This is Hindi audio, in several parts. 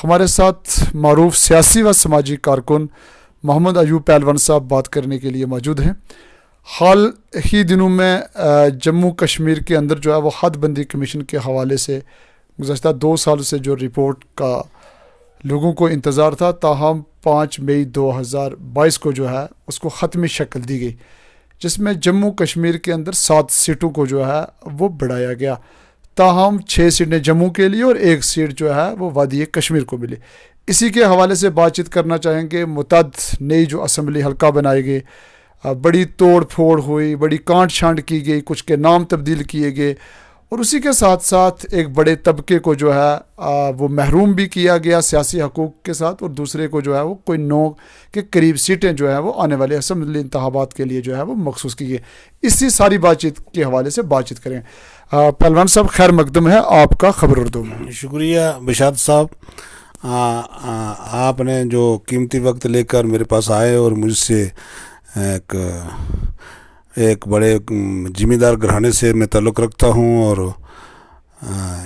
हमारे साथ मारूफ सियासी व समाजी कारकुन मोहम्मद अयूब पहलवान साहब बात करने के लिए मौजूद हैं। हाल ही दिनों में जम्मू कश्मीर के अंदर जो है वो हदबंदी कमीशन के हवाले से गुज़श्ता 2 साल से जो रिपोर्ट का लोगों को इंतज़ार था, ताहम 5 मई 2022 को जो है उसको ख़त्मी शक्ल दी गई, जिसमें जम्मू कश्मीर के अंदर 7 सीटों को जो है वो बढ़ाया गया। ताहम 6 सीटें जम्मू के लिए और 1 सीट जो है वो वादी कश्मीर को मिली। इसी के हवाले से बातचीत करना चाहेंगे। मुतअद्दिद नई जो असम्बली हल्का बनाए गए, बड़ी तोड़ फोड़ हुई, बड़ी कांट छांट की गई, कुछ के नाम तब्दील किए गए और उसी के साथ साथ एक बड़े तबके को जो है वो महरूम भी किया गया सियासी हकूक़ के साथ, और दूसरे को जो है वो कोई 9 के करीब सीटें जो है वो आने वाले असम्बली इंतखाबात के लिए जो है वो मखसूस की गई। इसी सारी बातचीत के हवाले से बातचीत करें। पहलवान साहब खैर मकदम है आपका खबर उर्दू में। शुक्रिया बिशात साहब, आपने जो कीमती वक्त लेकर मेरे पास आए और मुझसे एक बड़े ज़िम्मेदार घराने से मैं ताल्लुक़ रखता हूँ और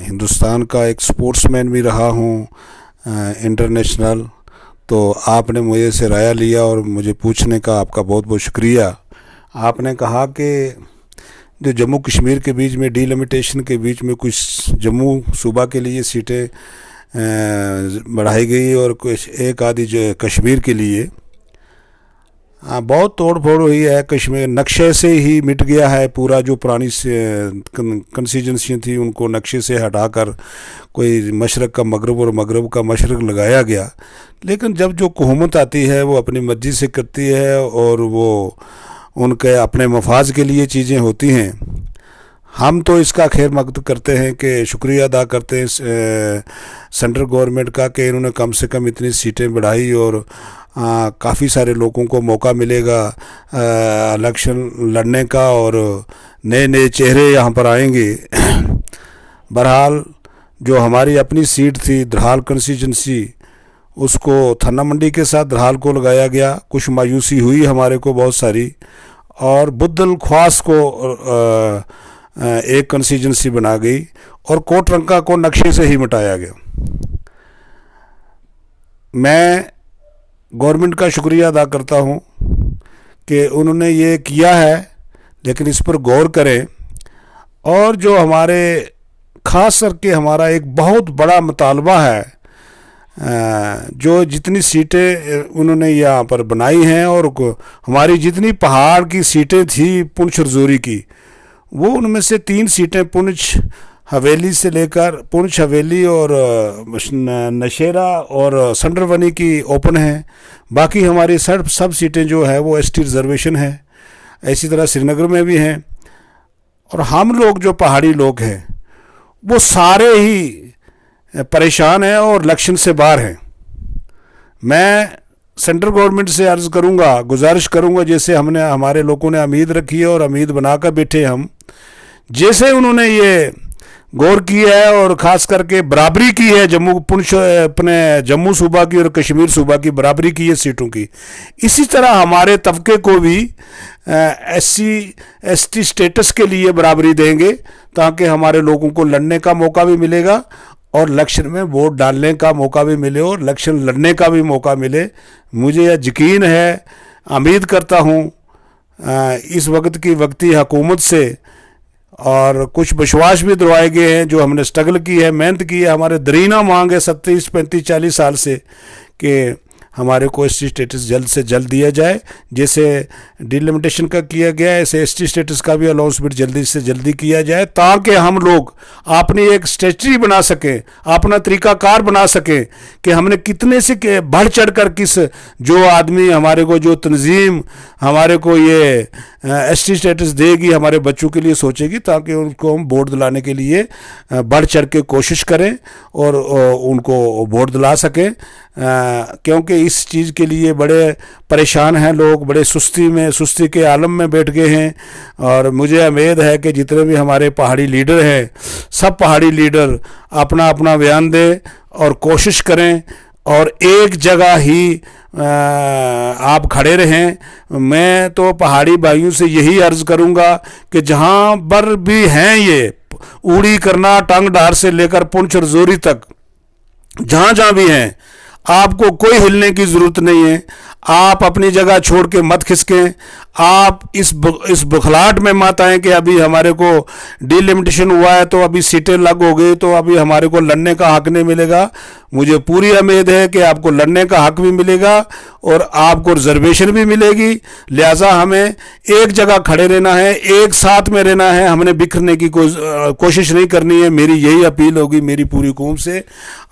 हिंदुस्तान का एक स्पोर्ट्समैन भी रहा हूँ इंटरनेशनल, तो आपने मुझे से राय लिया और मुझे पूछने का आपका बहुत बहुत शुक्रिया। आपने कहा कि जो जम्मू कश्मीर के बीच में डिलिमिटेशन के बीच में कुछ जम्मू सूबा के लिए सीटें बढ़ाई गई और कुछ एक आधी जो कश्मीर के लिए बहुत तोड़ फोड़ हुई है। कश्मीर नक्शे से ही मिट गया है, पूरा जो पुरानी कंस्टिट्यूंसी थी उनको नक्शे से हटाकर कोई मशरक़ का मगरब और मगरब का मशरक़ लगाया गया। लेकिन जब जो हुकूमत आती है वो अपनी मर्ज़ी से करती है और वो उनके अपने मफाज के लिए चीज़ें होती हैं। हम तो इसका खैर मकदम करते हैं कि शुक्रिया अदा करते हैं सेंट्रल गवर्नमेंट का कि इन्होंने कम से कम इतनी सीटें बढ़ाई और काफ़ी सारे लोगों को मौका मिलेगा इलेक्शन लड़ने का और नए नए चेहरे यहाँ पर आएंगे। बहरहाल जो हमारी अपनी सीट थी द्रहाल कंस्टिट्यूंसी, उसको थन्ना मंडी के साथ द्रहाल को लगाया गया। कुछ मायूसी हुई हमारे को बहुत सारी, और बुद्धल ख्वास को एक कंस्टिट्यूंसी बना गई और कोटरंका को नक्शे से ही मिटाया गया। मैं गवर्नमेंट का शुक्रिया अदा करता हूँ कि उन्होंने ये किया है, लेकिन इस पर गौर करें। और जो हमारे ख़ास करके हमारा एक बहुत बड़ा मुतालबा है, जो जितनी सीटें उन्होंने यहाँ पर बनाई हैं और हमारी जितनी पहाड़ की सीटें थी पुंछ रजौरी की, वो उनमें से 3 सीटें पुंछ हवेली से लेकर पुंछ हवेली और नशेरा और संडरवनी की ओपन है। बाकी हमारी सब सीटें जो है वो एसटी रिजर्वेशन है। इसी तरह श्रीनगर में भी हैं। और हम लोग जो पहाड़ी लोग हैं वो सारे ही परेशान हैं और इलेक्शन से बाहर हैं। मैं सेंट्रल गवर्नमेंट से अर्ज़ करूंगा, गुजारिश करूंगा, जैसे हमारे लोगों ने उम्मीद रखी है और उम्मीद बनाकर बैठे हम, जैसे उन्होंने ये गौर किया है और ख़ास करके बराबरी की है अपने जम्मू सूबा की और कश्मीर सूबा की बराबरी की है सीटों की, इसी तरह हमारे तबके को भी SC/ST स्टेटस के लिए बराबरी देंगे, ताकि हमारे लोगों को लड़ने का मौका भी मिलेगा और इलेक्शन में वोट डालने का मौका भी मिले और इलेक्शन लड़ने का भी मौका मिले। मुझे यकीन है, उम्मीद करता हूँ इस वक्त की वक्ती हुकूमत से, और कुछ विश्वास भी दिलवाए गए हैं जो हमने स्ट्रगल की है, मेहनत की है, हमारे दरीना मांग है 27, 35, 40 साल से कि हमारे को ST स्टेटस जल्द से जल्द दिया जाए। जैसे डिलिमिटेशन का किया गया है, ऐसे ST स्टेटस का भी अनाउंसमेंट जल्दी से जल्दी किया जाए, ताकि हम लोग अपनी एक स्ट्रेटजी बना सकें, अपना तरीक़ाकार बना सकें कि हमने कितने से बढ़ चढ़ कर किस जो आदमी हमारे को, जो तंजीम हमारे को ये ST स्टेटस देगी, हमारे बच्चों के लिए सोचेगी, ताकि उनको हम वोट दिलाने के लिए बढ़ चढ़ के कोशिश करें और उनको वोट दिला सकें। क्योंकि इस चीज़ के लिए बड़े परेशान हैं लोग, बड़े सुस्ती के आलम में बैठ गए हैं। और मुझे उम्मीद है कि जितने भी हमारे पहाड़ी लीडर हैं, सब पहाड़ी लीडर अपना अपना बयान दें और कोशिश करें और एक जगह ही आप खड़े रहें। मैं तो पहाड़ी भाइयों से यही अर्ज़ करूँगा कि जहाँ पर भी हैं ये उड़ी करना टंगडार से लेकर पुंछ रजौरी तक, जहां जहां भी हैं, आपको कोई हिलने की जरूरत नहीं है। आप अपनी जगह छोड़ के मत खिसकें। आप इस बुखलाहट में मत आए कि अभी हमारे को डिलिमिटेशन हुआ है तो अभी सीटें लग हो गई तो अभी हमारे को लड़ने का हक नहीं मिलेगा। मुझे पूरी उम्मीद है कि आपको लड़ने का हक भी मिलेगा और आपको रिजर्वेशन भी मिलेगी। लिहाजा हमें एक जगह खड़े रहना है, एक साथ में रहना है, हमने बिखरने की कोशिश नहीं करनी है। मेरी यही अपील होगी मेरी पूरी कौम से,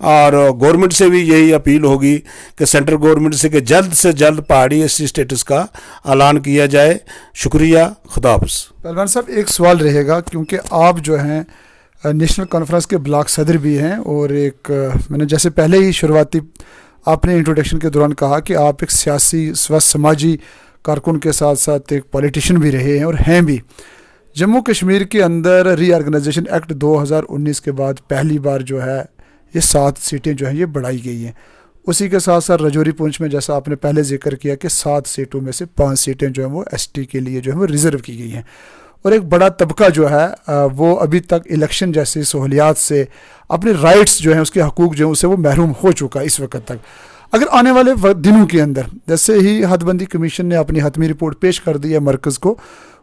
और गवर्नमेंट से भी यही अपील होगी कि सेंट्रल गवर्नमेंट से कि जल्द पहाड़ी एससी स्टेटस का ऐलान किया जाए। शुक्रिया, खुदा हाफ़िज़। पहलवान साहब, एक सवाल रहेगा, क्योंकि आप जो हैं नेशनल कॉन्फ्रेंस के ब्लॉक सदर भी हैं और एक मैंने जैसे पहले ही शुरुआती आपने इंट्रोडक्शन के दौरान कहा कि आप एक सियासी व समाजी कारकुन के साथ साथ एक पॉलिटिशियन भी रहे हैं और हैं भी। जम्मू कश्मीर के अंदर रीऑर्गेनाइजेशन एक्ट 2019 के बाद पहली बार जो है ये 7 सीटें जो हैं ये बढ़ाई गई हैं। उसी के साथ साथ रजौरी पुंछ में जैसा आपने पहले जिक्र किया कि 7 सीटों में से 5 सीटें जो हैं वो एसटी के लिए जो है वो रिज़र्व की गई हैं। और एक बड़ा तबका जो है वो अभी तक इलेक्शन जैसी सहूलियात से अपने राइट्स जो हैं उसके हकूक़ जो हैं उससे वो महरूम हो चुका है इस वक्त तक। अगर आने वाले दिनों के अंदर जैसे ही हदबंदी कमीशन ने अपनी हतमी रिपोर्ट पेश कर दी है मरकज़ को,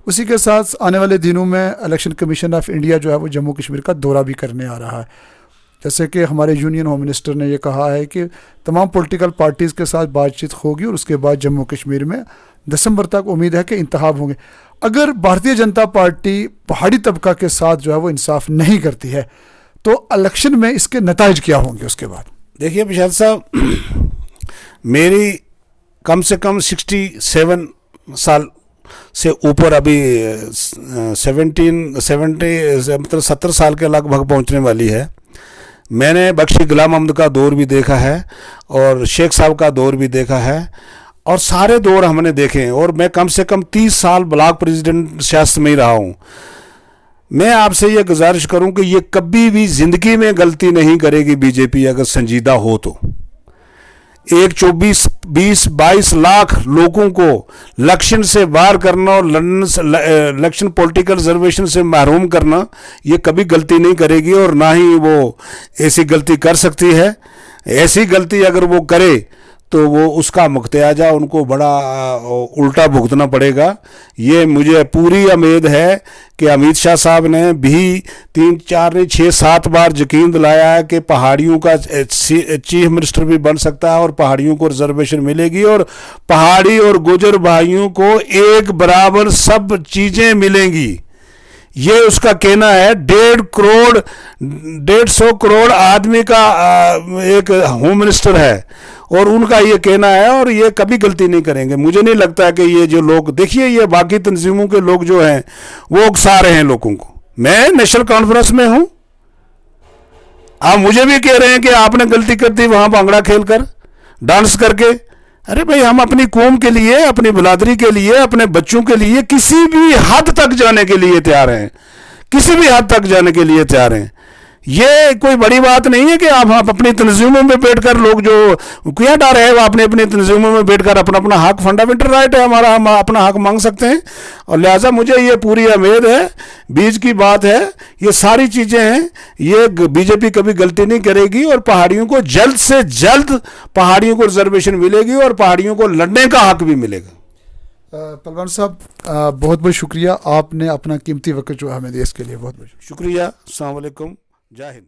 उसी के साथ आने वाले दिनों में इलेक्शन कमीशन ऑफ इंडिया जो है वो जम्मू कश्मीर का दौरा भी करने आ रहा है। जैसे कि हमारे यूनियन होम मिनिस्टर ने ये कहा है कि तमाम पॉलिटिकल पार्टीज़ के साथ बातचीत होगी और उसके बाद जम्मू कश्मीर में दिसंबर तक उम्मीद है कि इंतखाब होंगे। अगर भारतीय जनता पार्टी पहाड़ी तबका के साथ जो है वो इंसाफ नहीं करती है तो इलेक्शन में इसके नताइज क्या होंगे उसके बाद? देखिए बिशाल साहब, मेरी कम से कम 67 साल से ऊपर अभी 70 साल के लगभग पहुंचने वाली है। मैंने बख्शी गुलाम अहमद का दौर भी देखा है और शेख साहब का दौर भी देखा है और सारे दौर हमने देखे हैं। और मैं कम से कम 30 साल ब्लॉक प्रेसिडेंट सियासत में ही रहा हूँ। मैं आपसे ये गुजारिश करूँ कि ये कभी भी ज़िंदगी में गलती नहीं करेगी बीजेपी अगर संजीदा हो तो। एक 22 लाख लोगों को इलेक्शन से बाहर करना और इलेक्शन पॉलिटिकल रिजर्वेशन से महरूम करना, ये कभी गलती नहीं करेगी और ना ही वो ऐसी गलती कर सकती है। ऐसी गलती अगर वो करे तो वो उसका मुख्तियाजा उनको बड़ा उल्टा भुगतना पड़ेगा। ये मुझे पूरी उम्मीद है कि अमित शाह साहब ने भी 3, 4 नहीं 6, 7 बार यकीन दिलाया है कि पहाड़ियों का चीफ मिनिस्टर भी बन सकता है और पहाड़ियों को रिजर्वेशन मिलेगी और पहाड़ी और गुजर भाइयों को एक बराबर सब चीज़ें मिलेंगी। ये उसका कहना है। 150 करोड़ आदमी का एक होम मिनिस्टर है और उनका ये कहना है और ये कभी गलती नहीं करेंगे। मुझे नहीं लगता है कि ये जो लोग, देखिए ये बाकी तंजीमों के लोग जो हैं वो उकसा रहे हैं लोगों को। मैं नेशनल कॉन्फ्रेंस में हूं, आप मुझे भी कह रहे हैं कि आपने गलती कर दी वहां भांगड़ा खेल कर, डांस करके। अरे भाई, हम अपनी कौम के लिए, अपनी बिरादरी के लिए, अपने बच्चों के लिए किसी भी हद तक जाने के लिए तैयार हैं, किसी भी हद तक जाने के लिए तैयार हैं। ये कोई बड़ी बात नहीं है कि आप अपनी तंजीमों में बैठकर, लोग जो क्या डर है वो अपने अपनी तंजीमों में बैठकर अपना अपना हक, फंडामेंटल राइट है हमारा, हम अपना हक मांग सकते हैं। और लिहाजा मुझे ये पूरी उम्मीद है, बीच की बात है, ये सारी चीज़ें हैं, ये बीजेपी कभी गलती नहीं करेगी और पहाड़ियों को जल्द से जल्द पहाड़ियों को रिजर्वेशन मिलेगी और पहाड़ियों को लड़ने का हक भी मिलेगा। पहलवान साहब, बहुत बहुत शुक्रिया, आपने अपना कीमती वक्त जो हमें दिया इसके लिए बहुत बहुत शुक्रिया। अस्सलाम वालेकुम, जय हिंद।